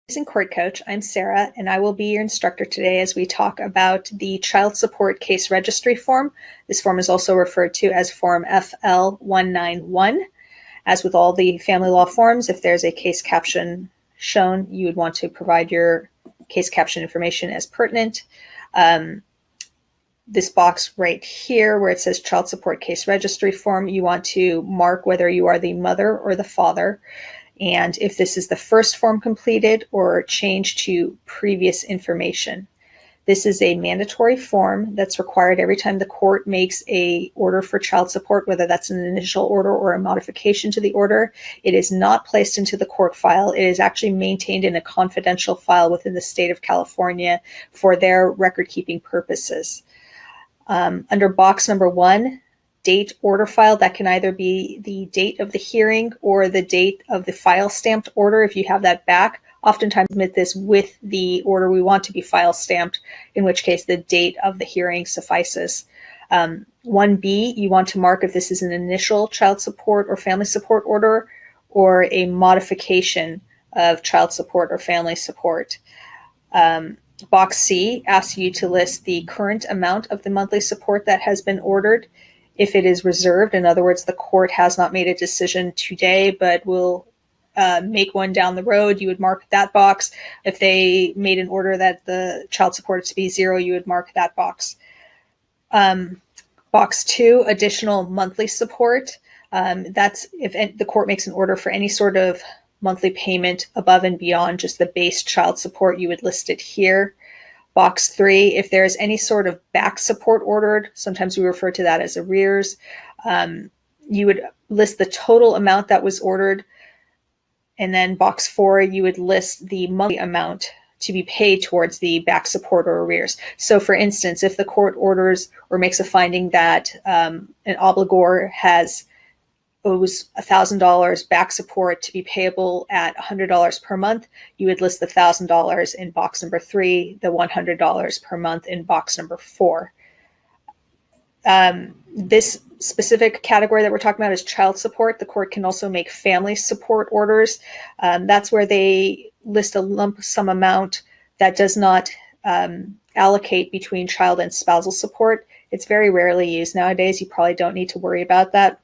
Amazing Court Coach. I'm Sarah, and I will be your instructor today as we talk about the Child Support Case Registry form. This form is also referred to as Form FL-191. As with all the family law forms, if there's a case caption shown, you would want to provide your case caption information as pertinent. This box right here where it says Child Support Case Registry form, you want to mark whether you are the mother or the father, and if this is the first form completed or changed to previous information. This is a mandatory form that's required every time the court makes a order for child support, whether that's an initial order or a modification to the order. It is not placed into the court file. It is actually maintained in a confidential file within the state of California for their record-keeping purposes. Under box number 1, date order file, that can either be the date of the hearing or the date of the file stamped order if you have that back. Oftentimes submit this with the order we want to be file stamped, in which case the date of the hearing suffices. 1B, you want to mark if this is an initial child support or family support order or a modification of child support or family support. Box C asks you to list the current amount of the monthly support that has been ordered. If it is reserved, in other words, the court has not made a decision today but will make one down the road, you would mark that box. If they made an order that the child support is to be 0, you would mark that box. Box 2, additional monthly support. That's if the court makes an order for any sort of monthly payment above and beyond just the base child support, you would list it here. Box 3, if there is any sort of back support ordered, sometimes we refer to that as arrears, you would list the total amount that was ordered. And then box 4, you would list the monthly amount to be paid towards the back support or arrears. So for instance, if the court orders or makes a finding that an obligor owes $1,000 back support to be payable at $100 per month, you would list the $1,000 in box number 3, the $100 per month in box number 4. This specific category that we're talking about is child support. The court can also make family support orders. That's where they list a lump sum amount that does not allocate between child and spousal support. It's very rarely used nowadays. You probably don't need to worry about that.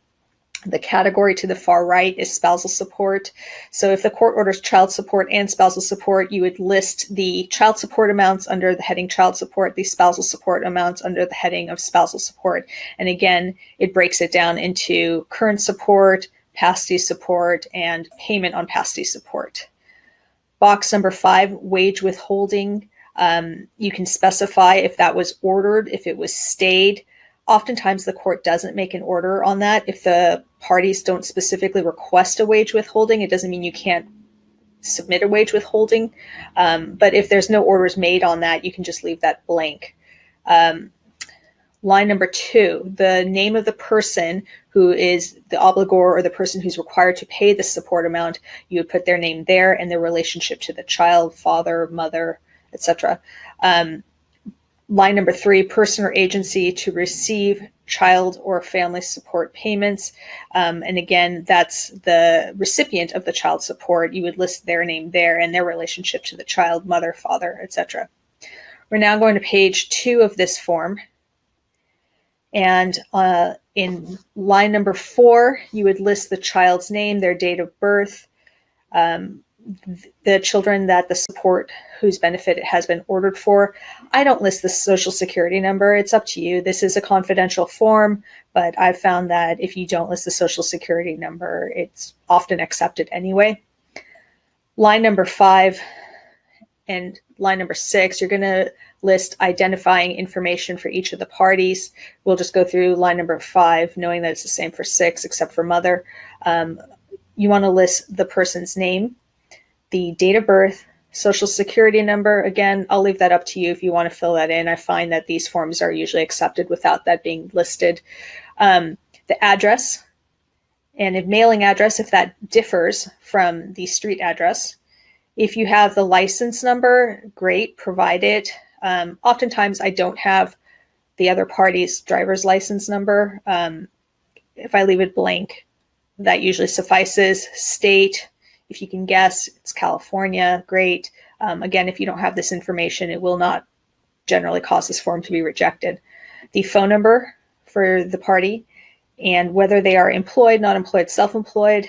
The category to the far right is spousal support. So if the court orders child support and spousal support, you would list the child support amounts under the heading child support, the spousal support amounts under the heading of spousal support. And again, it breaks it down into current support, past due support, and payment on past due support. Box number 5, wage withholding. You can specify if that was ordered, if it was stayed. Oftentimes the court doesn't make an order on that. If the parties don't specifically request a wage withholding, it doesn't mean you can't submit a wage withholding. But if there's no orders made on that, you can just leave that blank. Line number 2, the name of the person who is the obligor or the person who's required to pay the support amount, you would put their name there and their relationship to the child, father, mother, etc. Line number 3, person or agency to receive child or family support payments. And again, that's the recipient of the child support. You would list their name there and their relationship to the child, mother, father, etc. We're now going to page 2 of this form. And in line number 4, you would list the child's name, their date of birth, the children that the support whose benefit it has been ordered for. I don't list the social security number. It's up to you. This is a confidential form, but I've found that if you don't list the social security number, it's often accepted anyway. Line number 5 and line number 6, you're going to list identifying information for each of the parties. We'll just go through line number 5, knowing that it's the same for 6, except for mother. You want to list the person's name, the date of birth, social security number. Again, I'll leave that up to you if you want to fill that in. I find that these forms are usually accepted without that being listed. The address and a mailing address, if that differs from the street address. If you have the license number, great, provide it. Oftentimes I don't have the other party's driver's license number. If I leave it blank, that usually suffices. State, If you can guess, it's California, great. Again, if you don't have this information, it will not generally cause this form to be rejected. The phone number for the party, and whether they are employed, not employed, self-employed.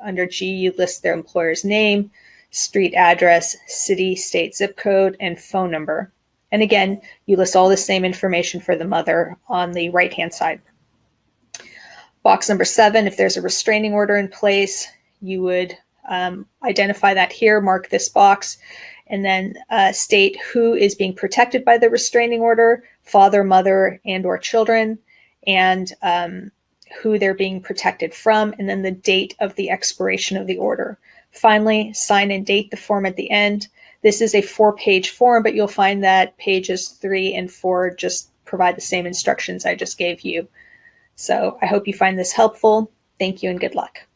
Under G, you list their employer's name, street address, city, state, zip code, and phone number. And again, you list all the same information for the mother on the right-hand side. Box number 7, if there's a restraining order in place, you would identify that here, mark this box, and then state who is being protected by the restraining order, father, mother, and or children, and who they're being protected from, and then the date of the expiration of the order. Finally, sign and date the form at the end. This is a 4-page form, but you'll find that pages 3 and 4 just provide the same instructions I just gave you. So I hope you find this helpful. Thank you and good luck.